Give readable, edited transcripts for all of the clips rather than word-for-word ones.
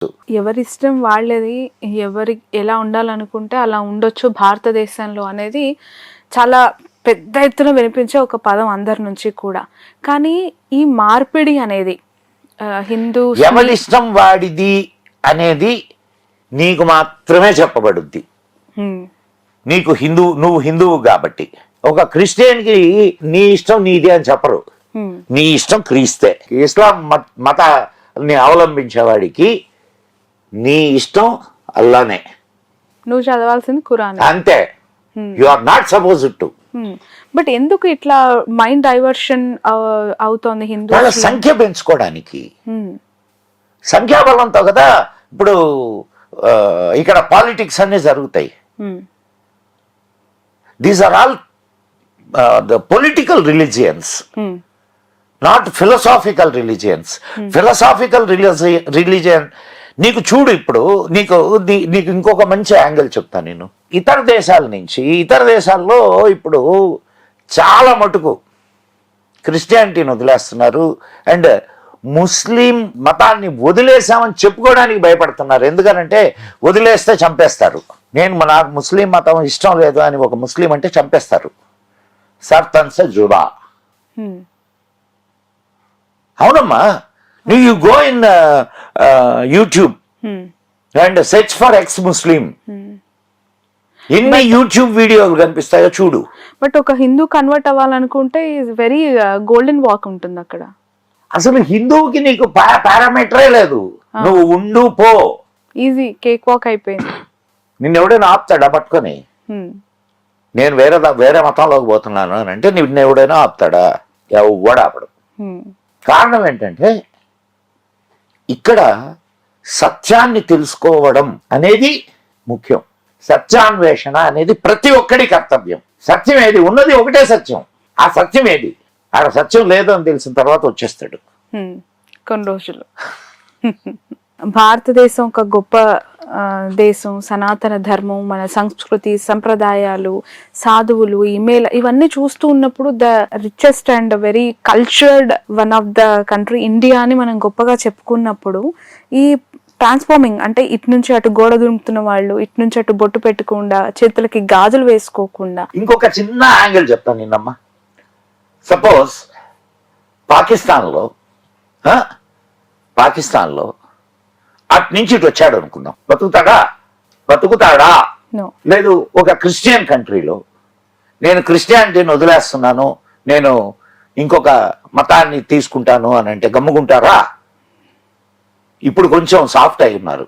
ఎవరి ఇష్టం వాళ్ళది, ఎవరి ఎలా ఉండాలనుకుంటే అలా ఉండొచ్చు భారతదేశంలో అనేది చాలా పెద్ద ఎత్తున వినిపించే ఒక పదం అందరి నుంచి కూడా. కానీ ఈ మార్పిడి అనేది హిందూ ఎవరి ఇష్టం వాడిది అనేది నీకు మాత్రమే చెప్పబడుద్ది. నీకు నువ్వు హిందువు కాబట్టి. ఒక క్రిస్టియన్కి నీ ఇష్టం నీది అని చెప్పరు. నీ ఇష్టం క్రీస్తే. ఇస్లాం మతాన్ని అవలంబించేవాడికి నీ ఇష్టం అల్లానే, నువ్వు చదవాల్సింది ఖురాన్ అంతే. You are not supposed to. But ఎందుకు ఇట్లా మైండ్ డైవర్షన్ అవుతోంది హిందూ? వాళ్ళ సంఖ్య పెంచుకోవడానికి, సంఖ్యాబలంతో కదా ఇప్పుడు ఇక్కడ పాలిటిక్స్ అన్ని జరుగుతాయి. These are all the political religions, not philosophical religions. Philosophical religion నీకు చూడు, ఇప్పుడు నీకు ఇంకొక మంచి యాంగిల్ చెప్తాను నేను. ఇతర దేశాల నుంచి, ఇతర దేశాల్లో ఇప్పుడు చాలా మటుకు క్రిస్టియానిటీని వదిలేస్తున్నారు అండ్ ముస్లిం మతాన్ని వదిలేసామని చెప్పుకోవడానికి భయపడుతున్నారు. ఎందుకనంటే వదిలేస్తే చంపేస్తారు. నాకు ముస్లిం మతం ఇష్టం లేదు అని ఒక ముస్లిం అంటే చంపేస్తారు. సర్తన్ సే జుడా. అవునమ్మా, you go in YouTube and search for ex Muslim. ఎన్ని యూట్యూబ్ వీడియోలు కనిపిస్తాయో చూడు. బట్ ఒక హిందూ కన్వర్ట్ అవ్వాలనుకుంటే వెరీ గోల్డెన్ వాక్ ఉంటుంది అక్కడ. అసలు హిందువుకి నీకు పారామీటరే లేదు. నువ్వు ఉండు పో, ఈజీ కేక్ వాక్ అయిపోయింది. నిన్ను ఎవడైనా ఆపుతాడా పట్టుకొని? నేను వేరే మతంలోకి పోతున్నాను అని అంటే నిన్ను ఎవడైనా ఆపుతాడా? ఎవడు ఆపడు. కారణం ఏంటంటే ఇక్కడ సత్యాన్ని తెలుసుకోవడం అనేది ముఖ్యం. సత్యాన్వేషణ అనేది ప్రతి ఒక్కడి కర్తవ్యం. సత్యం ఏది ఉన్నది ఒకటే సత్యం. ఆ సత్యం ఏది? ఆడ సత్యం లేదు అని తెలిసిన తర్వాత వచ్చేస్తాడు కొన్ని రోజులు. భారతదేశం ఒక గొప్ప దేశం, సనాతన ధర్మం, మన సంస్కృతి, సంప్రదాయాలు, సాధువులు, ఇవన్నీ చూస్తూ ఉన్నప్పుడు the richest and very cultured one of the country India అని మనం గొప్పగా చెప్పుకున్నప్పుడు, ఈ ట్రాన్స్ఫార్మింగ్ అంటే ఇటు నుంచి అటు గోడ దుంపుతున్న వాళ్ళు, ఇటు నుంచి అటు బొట్టు పెట్టకుండా, చేతులకి గాజులు వేసుకోకుండా. ఇంకొక చిన్న యాంగిల్ చెప్తాను నిన్నమ్మా. సపోజ్ పాకిస్తాన్లో అటు నుంచి ఇటు వచ్చాడు అనుకుందాం, బతుకుతాడా? లేదు ఒక క్రిస్టియన్ కంట్రీలో నేను క్రిస్టియానిటీని వదిలేస్తున్నాను, నేను ఇంకొక మతాన్ని తీసుకుంటాను అని అంటే గమ్ముకుంటారా? ఇప్పుడు కొంచెం సాఫ్ట్ అయి ఉన్నారు,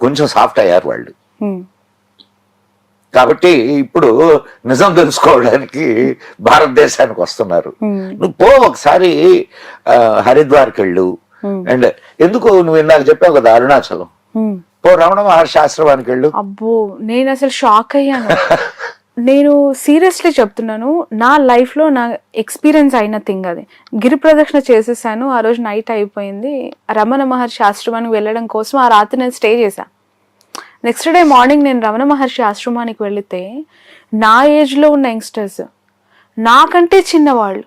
కొంచెం సాఫ్ట్ అయ్యారు వాళ్ళు. కాబట్టి ఇప్పుడు నిజం తెలుసుకోవడానికి భారతదేశానికి వస్తున్నారు. నువ్వు పో ఒకసారి హరిద్వార్కి వెళ్ళు. అండ్ ఎందుకు నువ్వు ఇందాక చెప్పావు కదా అరుణాచలం, పో రమణ మహర్షి ఆశ్రమానికి వెళ్ళు. అబ్బో, నేను అసలు షాక్ అయ్యాను. నేను సీరియస్లీ చెప్తున్నాను, నా లైఫ్ లో నా ఎక్స్పీరియన్స్ అయిన థింగ్ అది. గిరి ప్రదక్షిణ చేసేసాను, ఆ రోజు నైట్ అయిపోయింది. రమణ మహర్షి ఆశ్రమానికి వెళ్ళడం కోసం ఆ రాత్రి నేను స్టే చేశా. నెక్స్ట్ డే మార్నింగ్ నేను రమణ మహర్షి ఆశ్రమానికి వెళితే నా ఏజ్లో ఉన్న యంగ్స్టర్స్, నాకంటే చిన్నవాళ్ళు,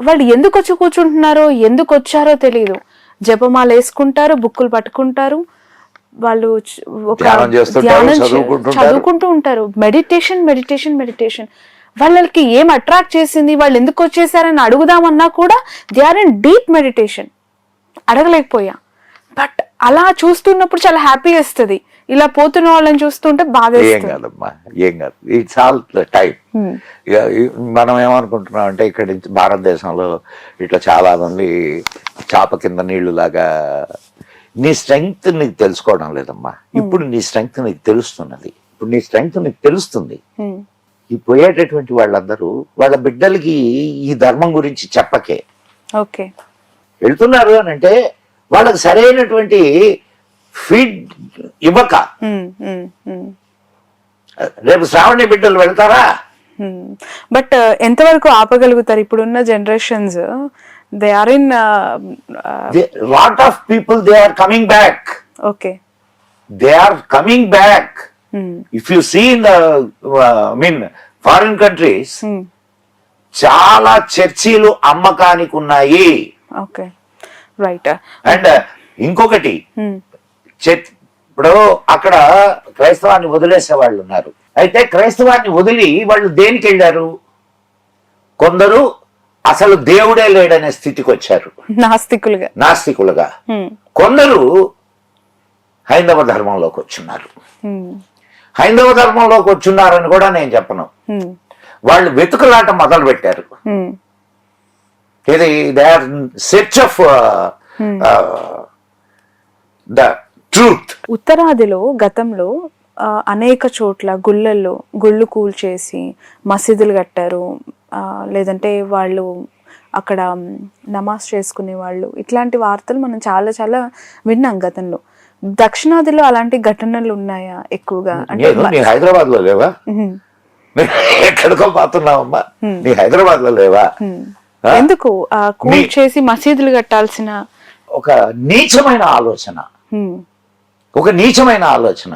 వాళ్ళు ఎందుకు వచ్చి కూర్చుంటున్నారో, ఎందుకు వచ్చారో తెలియదు. జపమాల వేసుకుంటారు, బుక్కులు పట్టుకుంటారు, వాళ్ళు ఒక ధ్యానం చదువుకుంటూ ఉంటారు. మెడిటేషన్. వాళ్ళకి ఏం అట్రాక్ట్ చేసింది, వాళ్ళు ఎందుకు వచ్చేసారని అడుగుదామన్నా కూడా they are in deep meditation. అడగలేకపోయా. బట్ అలా చూస్తున్నప్పుడు చాలా హ్యాపీ వేస్తుంది. ఇలా పోతున్న వాళ్ళని చూస్తుంటే బాధ. ఏం కాదమ్మా, ఏం కాదు. It's all time. మనం ఏమనుకుంటున్నాం అంటే ఇక్కడ భారతదేశంలో ఇట్లా చాలా మంది చాప కింద నీళ్లు లాగా. నీ స్ట్రెంగ్త్ నీకు తెలుసుకోవడం లేదమ్మా. ఇప్పుడు నీ స్ట్రెంగ్త్ నీకు తెలుస్తున్నది. ఇప్పుడు నీ స్ట్రెంగ్త్ నీకు తెలుస్తుంది. ఈ పోయేటటువంటి వాళ్ళందరూ వాళ్ళ బిడ్డలకి ఈ ధర్మం గురించి చెప్పకే వెళ్తున్నారు అని అంటే వాళ్ళకి సరైనటువంటి ఫీడ్ ఇవ్వక రేపు శ్రావణి బిడ్డలు వెళ్తారా? బట్ ఎంతవరకు ఆపగలుగుతారు ఇప్పుడున్న generations? They are in lot of people, they are coming back. Okay, they are coming back. If you see in the foreign countries చాలా చర్చీలు అమ్మకానికి ఉన్నాయి. Okay, right. అండ్ ఇంకొకటి ఇప్పుడు అక్కడ క్రైస్తవాన్ని వదిలేసే వాళ్ళు ఉన్నారు. అయితే క్రైస్తవాన్ని వదిలి వాళ్ళు దేనికి వెళ్ళారు? కొందరు అసలు దేవుడే లేడనే స్థితికి వచ్చారు, నాస్తికులుగా. కొందరు హైందవ ధర్మంలోకి వచ్చున్నారు. హైందవ ధర్మంలోకి వచ్చున్నారని కూడా నేను చెప్పను. వాళ్ళు వెతుకులాట మొదలు పెట్టారు. ఇది they are search of the truth. ఉత్తరాదిలో గతంలో అనేక చోట్ల గుళ్ళు కూల్చేసి మసీదులు కట్టారు, లేదంటే వాళ్ళు అక్కడ నమాజ్ చేసుకునే వాళ్ళు, ఇట్లాంటి వార్తలు మనం చాలా చాలా విన్నాం గతంలో. దక్షిణాదిలో అలాంటి ఘటనలు ఉన్నాయా ఎక్కువగా? అంటే హైదరాబాద్ లో లేవా? ఎక్కడికో పోతున్నావమ్మా, నీ హైదరాబాద్ లో లేవా? ఎందుకు కూల్చేసి మసీదులు కట్టాల్సిన ఒక నీచమైన ఆలోచన, ఒక నీచమైన ఆలోచన.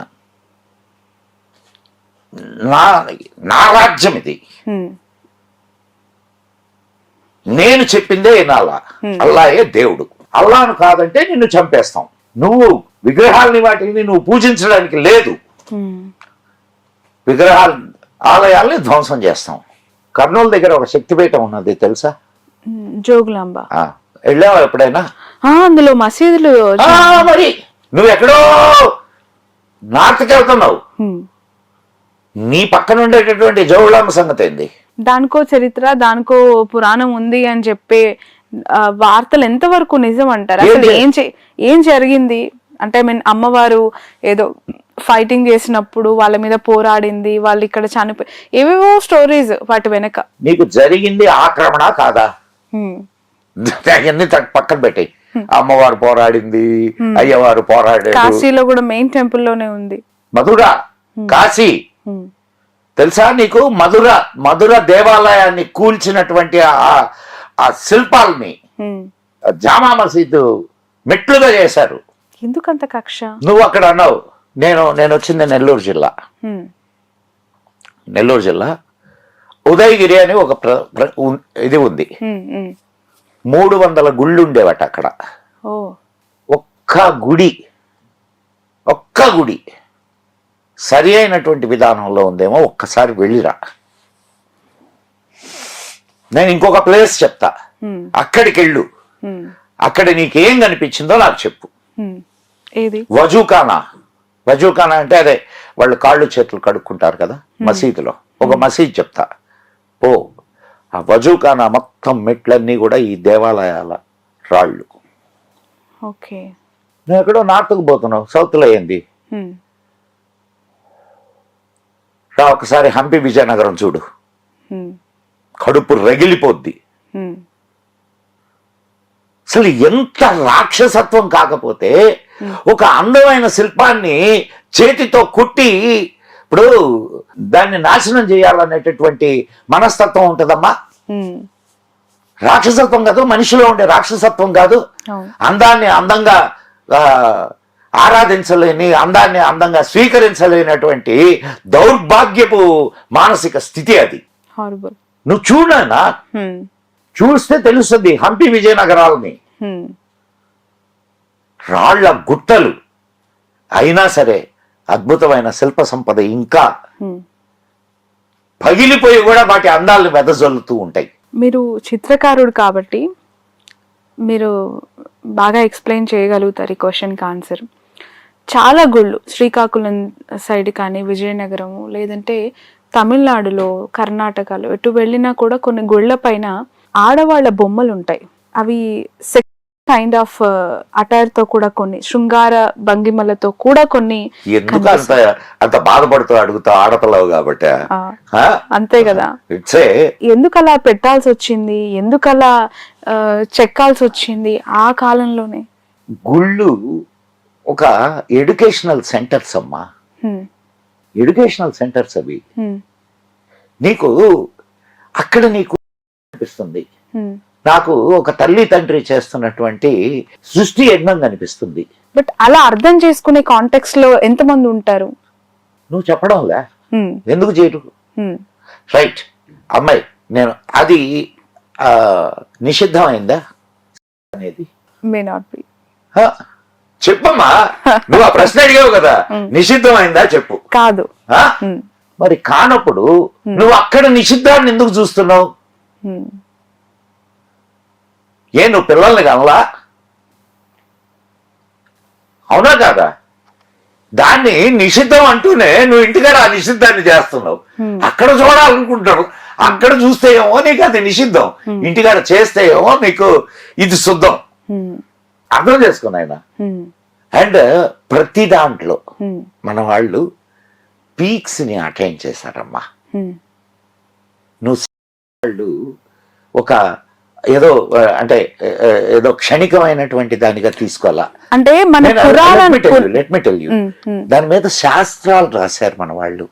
నా రాజ్యం ఇది, నేను చెప్పిందే వినాలా. అల్లాయే దేవుడు. అల్లాను కాదంటే నిన్ను చంపేస్తాం. నువ్వు విగ్రహాలని వాటిని నువ్వు పూజించడానికి లేదు. విగ్రహాలు ఆలయాల్ని ధ్వంసం చేస్తాం. కర్నూలు దగ్గర ఒక శక్తిపీఠం ఉన్నది తెలుసా? జోగులాంబ. వెళ్ళావా ఎప్పుడైనా? అందులో మసీదులు. మరి నువ్వు ఎక్కడో నార్త్కి వెళ్తున్నావు. నీ పక్కన ఉండేటటువంటి జోగులాంబ సంగతి ఏంది? దానికో చరిత్ర, దానికో పురాణం ఉంది అని చెప్పే వార్తలు ఎంతవరకు నిజం అంటారు? అసలు ఏం జరిగింది అంటే, అమ్మవారు ఏదో ఫైటింగ్ చేసినప్పుడు వాళ్ళ మీద పోరాడింది, వాళ్ళు ఇక్కడ చనిపోయి, ఏవేవో స్టోరీస్ వాటి వెనక. నీకు జరిగింది ఆక్రమణ కాదా? పక్కన పెట్టాయి. అమ్మవారు పోరాడింది, అయ్యవారు పోరాడారు. కాశీలో కూడా మెయిన్ టెంపుల్ లోనే ఉంది. మధుర, కాశీ తెలుసా నీకు? మధుర దేవాలయాన్ని కూల్చినటువంటి ఆ శిల్పాలని జామా మసీదు మెట్లుగా చేశారు. ఎందుకంత కక్ష? నువ్వు అక్కడ అన్నావు. నేను వచ్చింది నెల్లూరు జిల్లా ఉదయగిరి అని ఒక ఇది ఉంది. 300 గుళ్ళు ఉండేవట అక్కడ. ఒక్క గుడి సరి అయినటువంటి విధానంలో ఉందేమో, ఒక్కసారి వెళ్ళిరా. నేను ఇంకొక ప్లేస్ చెప్తా, అక్కడికి వెళ్ళు. అక్కడ నీకేం కనిపించిందో నాకు చెప్పు. వజూఖానా అంటే అదే వాళ్ళు కాళ్ళు చేతులు కడుక్కుంటారు కదా మసీదులో. ఒక మసీద్ చెప్తా పో. ఆ వజూఖానా మొత్తం మెట్లన్నీ కూడా ఈ దేవాలయాల రాళ్ళు. నువ్వు ఎక్కడో నార్త్కు పోతున్నావు, సౌత్లో ఏంది? రా ఒకసారి హంపి విజయనగరం చూడు, కడుపు రగిలిపోద్ది. అసలు ఎంత రాక్షసత్వం కాకపోతే ఒక అందమైన శిల్పాన్ని చేతితో కుట్టి ఇప్పుడు దాన్ని నాశనం చేయాలనేటటువంటి మనస్తత్వం ఉంటుందమ్మా. రాక్షసత్వం కాదు, మనిషిలో ఉండే రాక్షసత్వం కాదు. అందాన్ని అందంగా ఆరాధించలేని, అందాన్ని అందంగా స్వీకరించలేనటువంటి దౌర్భాగ్యపు మానసిక స్థితి అది. నువ్వు చూడనా, చూస్తే తెలుస్తుంది. హంపి విజయనగరాలని రాళ్ల గుట్టలు అయినా సరే అద్భుతమైన శిల్ప సంపద ఇంకా పగిలిపోయి కూడా వాటి అందాలను వెదజల్లుతూ ఉంటాయి. మీరు చిత్రకారుడు కాబట్టి మీరు బాగా ఎక్స్ప్లెయిన్ చేయగలుగుతారు ఈ క్వశ్చన్కి ఆన్సర్. చాలా గుళ్ళు శ్రీకాకుళం సైడ్ కానీ, విజయనగరము, లేదంటే తమిళనాడులో, కర్ణాటకలో ఎటు వెళ్ళినా కూడా కొన్ని గుళ్ళ పైన ఆడవాళ్ల బొమ్మలు ఉంటాయి. అవి కైండ్ ఆఫ్ అటైర్ తో కూడా, కొన్ని శృంగార భంగిమలతో కూడా కొన్ని. ఎందుకు అంత బాధపడుతూ అడుగుతా? ఆడపిల్లవు కాబట్టి అంతే కదా. ఎందుకు అలా పెట్టాల్సి వచ్చింది, ఎందుకు అలా చెక్కాల్సి వచ్చింది ఆ కాలంలోనే? గుళ్ళు ఒక ఎడ్యుకేషనల్ సెంటర్స్ అమ్మా, ఎడ్యుకేషనల్ సెంటర్స్ అవి. నీకు అక్కడ నీకు అనిపిస్తుంది, నాకు ఒక తల్లి తండ్రి చేస్తున్నటువంటి సృష్టి యజ్ఞం కనిపిస్తుంది. బట్ అలా అర్థం చేసుకునే కాంటెక్స్ట్ లో ఎంతమంది ఉంటారు? నువ్వు చెప్పడంలే, ఎందుకు చేయరు? రైట్ అమ్మాయి, నేను అది నిషిద్ధమైందా అనేది మే నాట్ బి. హ? చెప్పమ్మా, నువ్వు ఆ ప్రశ్న అడిగావు కదా, నిషిద్ధమైందా చెప్పు. కాదు. హ? మరి కానప్పుడు నువ్వు అక్కడ నిషిద్ధాన్ని ఎందుకు చూస్తున్నావు? నువ్వు పిల్లల్ని కనలా? అవునా కాదా? దాన్ని నిషిద్ధం అంటూనే నువ్వు ఇంటికాడ ఆ నిషిద్ధాన్ని చేస్తున్నావు. అక్కడ చూడాలనుకుంటాడు, అక్కడ చూస్తే ఏమో నీకు అది నిషిద్ధం, ఇంటికాడ చేస్తే ఏమో నీకు ఇది శుద్ధం. అర్థం చేసుకుని ఆయన. అండ్ ప్రతి దాంట్లో మన వాళ్ళు పీక్స్ ని అటైన్ చేశారమ్మా. నువ్వు వాళ్ళు ఒక ఏదో అంటే ఏదో క్షణికమైనటువంటి దానిగా తీసుకోవాలా అంటే మన లెట్ మీ టెల్ యూ, దాని మీద శాస్త్రాలు రాశారు మన వాళ్ళు.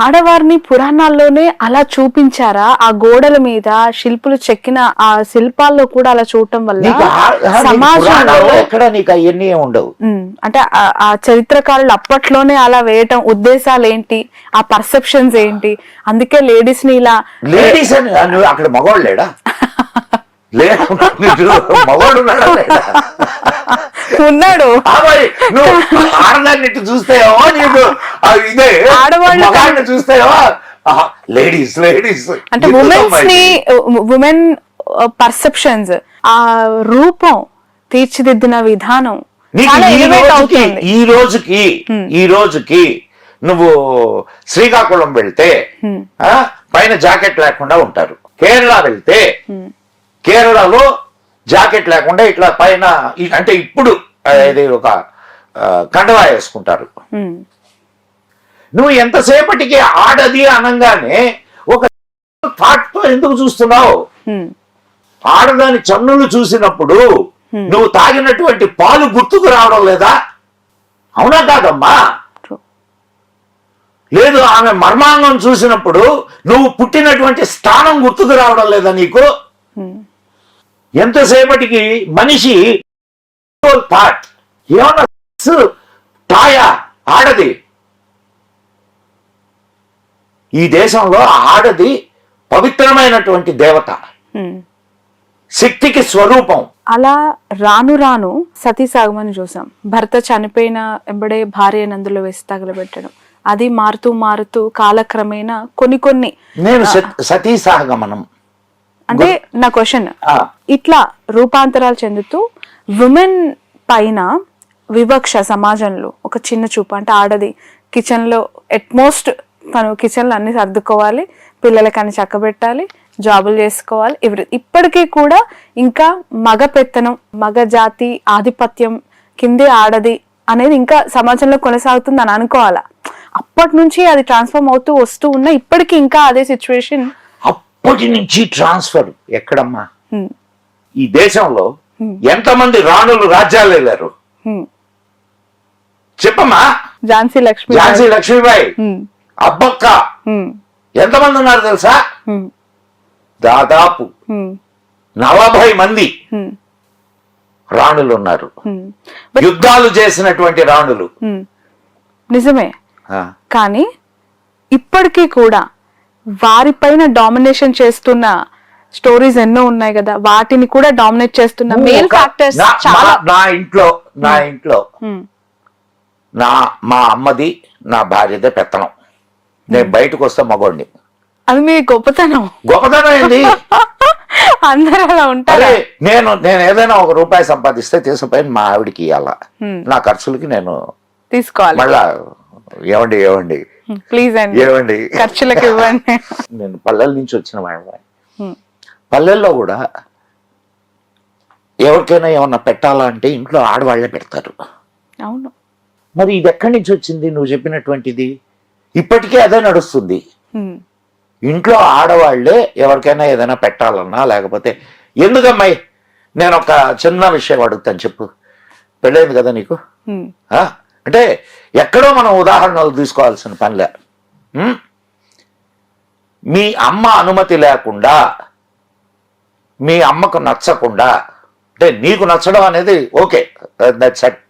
ఆడవారిని పురాణాల్లోనే అలా చూపించారా? ఆ గోడల మీద శిల్పులు చెక్కిన ఆ శిల్పాల్లో కూడా అలా చూడటం వల్ల సమాజంలో ఎక్కడ నీకు అవన్నీ ఉండవు. అంటే ఆ చరిత్రకారులు అప్పట్లోనే అలా వేయటం ఉద్దేశాలు ఏంటి, ఆ పర్సెప్షన్స్ ఏంటి? అందుకే లేడీస్ ని ఇలా లేడీస్ అని అక్కడ మగవాళ్ళు లేడా? మగవాడు ఉన్నాడు. నువ్వు ఆడదాన్ని చూస్తాయో నీకు ఇదే, ఆడవాళ్ళని చూస్తాయో లేడీస్ లేడీస్ అంటే ఉమెన్ పర్సెప్షన్స్, ఆ రూపం తీర్చిదిద్దిన విధానం ఈ రోజుకి నువ్వు శ్రీకాకుళం వెళ్తే పైన జాకెట్ లేకుండా ఉంటారు. కేరళ వెళ్తే కేరళలో జాకెట్ లేకుండా ఇట్లా పైన అంటే ఇప్పుడు ఇది ఒక కండవా వేసుకుంటారు. నువ్వు ఎంతసేపటికి ఆడది అనగానే ఒక థాట్ తో ఎందుకు చూస్తున్నావు? ఆడదాని చన్నులు చూసినప్పుడు నువ్వు తాగినటువంటి పాలు గుర్తుకు రావడం లేదా? అవునా కాదమ్మా? లేదు, ఆమె మర్మాంగం చూసినప్పుడు నువ్వు పుట్టినటువంటి స్థానం గుర్తుకు రావడం లేదా నీకు? ఎంతసేపటికి మనిషి థాట్ ఏమన్నా తాయా ఆడది? ఈ దేశంలో ఆడది పవిత్రమైనటువంటి దేవత, శక్తికి స్వరూపం. అలా రాను రాను సతీ సాగమని చూసాం. భర్త చనిపోయిన ఎంబడే భార్య నందులో వేసి తగలబెట్టడం, అది మారుతూ మారుతూ కాలక్రమేణా కొన్ని నేను సతీ సాగమనం అంటే నా క్వశ్చన్, ఇట్లా రూపాంతరాలు చెందుతూ ఉమెన్ పైన వివక్ష సమాజంలో ఒక చిన్న చూపు. అంటే ఆడది కిచెన్ లో ఎట్మోస్ట్ తను కిచెన్ లో అన్ని సర్దుకోవాలి, పిల్లలకి అన్ని చక్కబెట్టాలి, జాబులు చేసుకోవాలి. ఇప్పటికీ కూడా ఇంకా మగ పెత్తనం, మగ జాతి ఆధిపత్యం కిందే ఆడది అనేది ఇంకా సమాజంలో కొనసాగుతుంది అని అనుకోవాలా? అప్పటి నుంచి అది ట్రాన్స్ఫార్మ్ అవుతూ వస్తూ ఉన్నా ఇప్పటికీ ఇంకా అదే సిచ్యువేషన్. అప్పటి నుంచి ట్రాన్స్ఫర్ ఎక్కడమ్మా? ఈ దేశంలో ఎంతమంది రాణులు రాజ్యాలు వెళ్ళారు చెప్పమ్మా? ఝాన్సీ లక్ష్మీబాయి, అబ్బక్క, ఎంతమంది ఉన్నారు తెలుసా? దాదాపు 40 మంది రాణులు ఉన్నారు, యుద్ధాలు చేసినటువంటి రాణులు. నిజమే, కానీ ఇప్పటికీ కూడా వారిపైన డామినేషన్ చేస్తున్న స్టోరీస్ ఎన్నో ఉన్నాయి కదా, వాటిని కూడా డామినేట్ చేస్తున్న మేల్ ఫ్యాక్టర్స్ చాలా. నా ఇంట్లో మా అమ్మది నా భార్యదే పెత్తనం. నేను బయటకు వస్తే మగోడిని. అది మీ గొప్పతనం ఏంది? అందరూ అలా ఉంటారు. నేను ఏదైనా ₹1 సంపాదిస్తే తీసుకుపోయి మా ఆవిడికి ఇవ్వాల, నా ఖర్చులకి నేను తీసుకోవాలి. మళ్ళా ఏమండి ప్లీజ్ అండి ఏమండి ఖర్చులకు ఇవ్వండి. నేను పల్లెల నుంచి వచ్చిన వాడిని. పల్లెల్లో కూడా ఎవరికైనా ఏమన్నా పెట్టాలంటే ఇంట్లో ఆడవాళ్లే పెడతారు. అవును. మరి ఇది ఎక్కడి నుంచి వచ్చింది నువ్వు చెప్పినటువంటిది? ఇప్పటికే అదే నడుస్తుంది. ఇంట్లో ఆడవాళ్లే ఎవరికైనా ఏదైనా పెట్టాలన్నా, లేకపోతే ఎందుకమ్మాయి నేను ఒక చిన్న విషయం అడుగుతాను, చెప్పు. పెళ్ళైంది కదా నీకు? అంటే ఎక్కడో మనం ఉదాహరణలు తీసుకోవాల్సిన పనిలే. మీ అమ్మ అనుమతి లేకుండా, మీ అమ్మకు నచ్చకుండా, అంటే నీకు నచ్చడం అనేది ఓకే, దట్స్ ఇట్.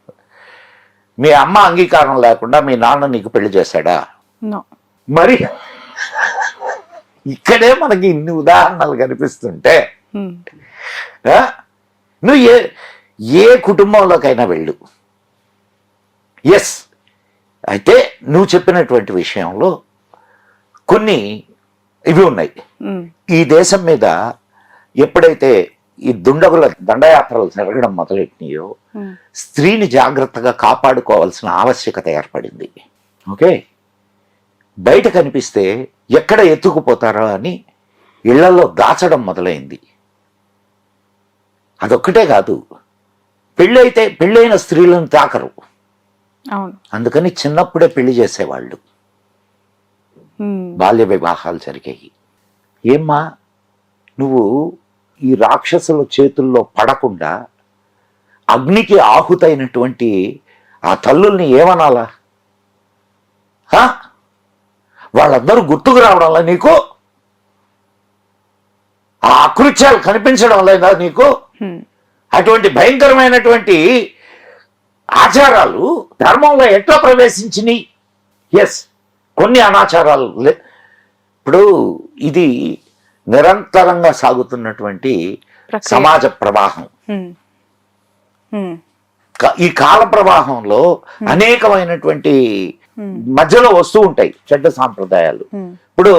మీ అమ్మ అంగీకారం లేకుండా మీ నాన్న నీకు పెళ్లి చేశాడా? మరి ఇక్కడే మనకి ఇన్ని ఉదాహరణలు కనిపిస్తుంటే నువ్వు ఏ కుటుంబంలోకైనా వెళ్ళు. ఎస్, అయితే నువ్వు చెప్పినటువంటి విషయంలో కొన్ని ఇవి ఉన్నాయి. ఈ దేశం మీద ఎప్పుడైతే ఈ దుండగుల దండయాత్రలు జరగడం మొదలెట్టినాయో స్త్రీని జాగ్రత్తగా కాపాడుకోవాల్సిన ఆవశ్యకత ఏర్పడింది. ఓకే, బయట కనిపిస్తే ఎక్కడ ఎత్తుకుపోతారో అని ఇళ్లలో దాచడం మొదలైంది. అదొక్కటే కాదు, పెళ్ళైన స్త్రీలను తాకరు. అందుకని చిన్నప్పుడే పెళ్లి చేసేవాళ్ళు, బాల్య వివాహాలు జరిగాయి. ఏమ్మా, నువ్వు ఈ రాక్షసుల చేతుల్లో పడకుండా అగ్నికి ఆహుతైనటువంటి ఆ తల్లుల్ని ఏమనాలా? వాళ్ళందరూ గుర్తుకు రావడంలా నీకు? ఆ అకృత్యాలు కనిపించడం లేదా నీకు? అటువంటి భయంకరమైనటువంటి ఆచారాలు ధర్మంలో ఎట్లా ప్రవేశించినాయి? ఎస్, కొన్ని అనాచారాలు ఇప్పుడు ఇది నిరంతరంగా సాగుతున్నటువంటి సమాజ ప్రవాహం. ఈ కాల ప్రవాహంలో అనేకమైనటువంటి మధ్యలో వస్తూ ఉంటాయి చెడ్డ సాంప్రదాయాలు. ఇప్పుడు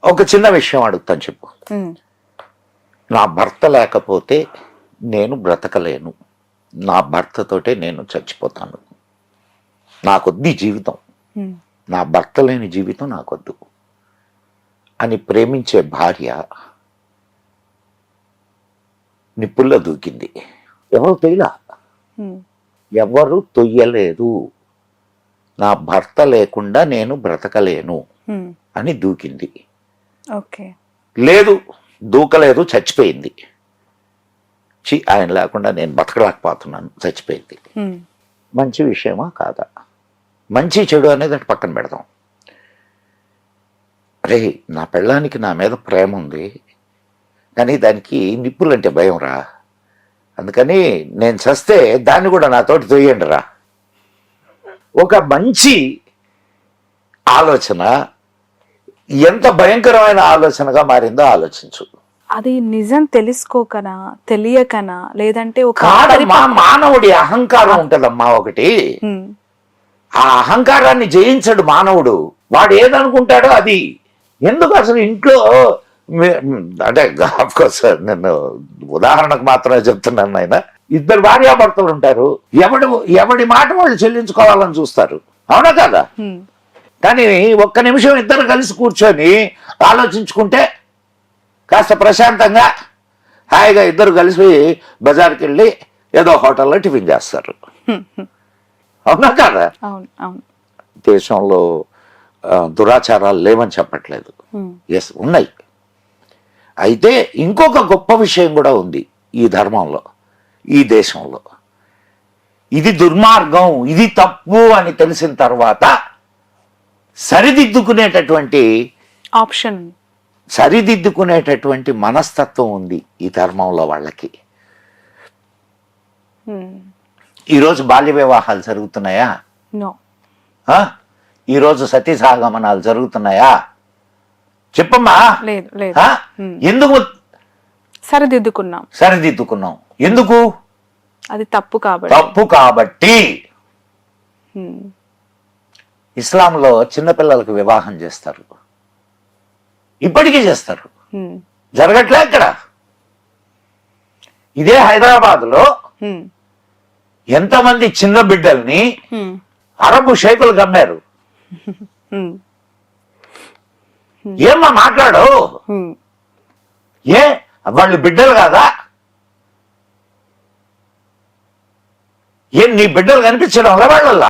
ఒక చిన్న విషయం అడుగుతాను, చెప్పు. నా భర్త లేకపోతే నేను బ్రతకలేను, నా భర్తతోటే నేను చచ్చిపోతాను, నాకొద్ది జీవితం, నా భర్త లేని జీవితం నాకొద్దు అని ప్రేమించే భార్య నిప్పుల్లో దూకింది. ఎవరు తొయ్యలేదు, నా భర్త లేకుండా నేను బ్రతకలేను అని దూకింది. లేదు, దూకలేదు, చచ్చిపోయింది. ఆయన లేకుండా నేను బతకలేకపోతున్నాను, చచ్చిపోయింది. మంచి విషయమా కాదా? మంచి చెడు అనేది అటు పక్కన పెడదాం. అరే, నా పెళ్ళానికి నా మీద ప్రేమ ఉంది, కానీ దానికి నిప్పులంటే భయం రా, అందుకని నేను చస్తే దాన్ని కూడా నాతోటి తొయ్యండి రా. ఒక మంచి ఆలోచన ఎంత భయంకరమైన ఆలోచనగా మారిందో ఆలోచించు. అది నిజం తెలుసుకోకనా, తెలియకనా, లేదంటే మానవుడి అహంకారం ఉంటదమ్మా ఒకటి. ఆ అహంకారాన్ని జయించడు మానవుడు. వాడు ఏదనుకుంటాడో అది. ఎందుకు అసలు ఇంట్లో, అంటే ఆఫ్కోర్స్ నేను ఉదాహరణకు మాత్రమే చెప్తున్నాను ఆయన, ఇద్దరు భార్యాభర్తలు ఉంటారు, ఎవడి మాట వాళ్ళు చెల్లించుకోవాలని చూస్తారు, అవునా కదా? కానీ ఒక్క నిమిషం ఇద్దరు కలిసి కూర్చొని ఆలోచించుకుంటే కాస్త ప్రశాంతంగా హాయిగా ఇద్దరు కలిసి బజార్కి వెళ్ళి ఏదో హోటల్లో టిఫిన్ చేస్తారు, అవునా కదా? దేశంలో దురాచారాలు లేవని చెప్పట్లేదు, ఎస్ ఉన్నాయి. అయితే ఇంకొక గొప్ప విషయం కూడా ఉంది ఈ ధర్మంలో, ఈ దేశంలో. ఇది దుర్మార్గం, ఇది తప్పు అని తెలిసిన తర్వాత సరిదిద్దుకునేటటువంటి ఆప్షన్, సరిదిద్దుకునేటటువంటి మనస్తత్వం ఉంది ఈ ధర్మంలో వాళ్ళకి. ఈరోజు బాల్య వివాహాలు జరుగుతున్నాయా? ఈరోజు సతీ సహగమనాలు జరుగుతున్నాయా? చెప్పమ్మా. ఎందుకు సరిదిద్దుకున్నాం? ఎందుకు? అది తప్పు కాబట్టి. ఇస్లాంలో చిన్నపిల్లలకు వివాహం చేస్తారు, ఇప్పటికీ చేస్తారు, జరగట్లే ఇక్కడ. ఇదే హైదరాబాద్ లో ఎంతమంది చిన్న బిడ్డల్ని అరబు షైకులు కమ్మారు. ఏమ్మా మాట్లాడు, ఏ వాళ్ళు బిడ్డలు కాదా? ఏం నీ బిడ్డలు కనిపించడం వాళ్ళ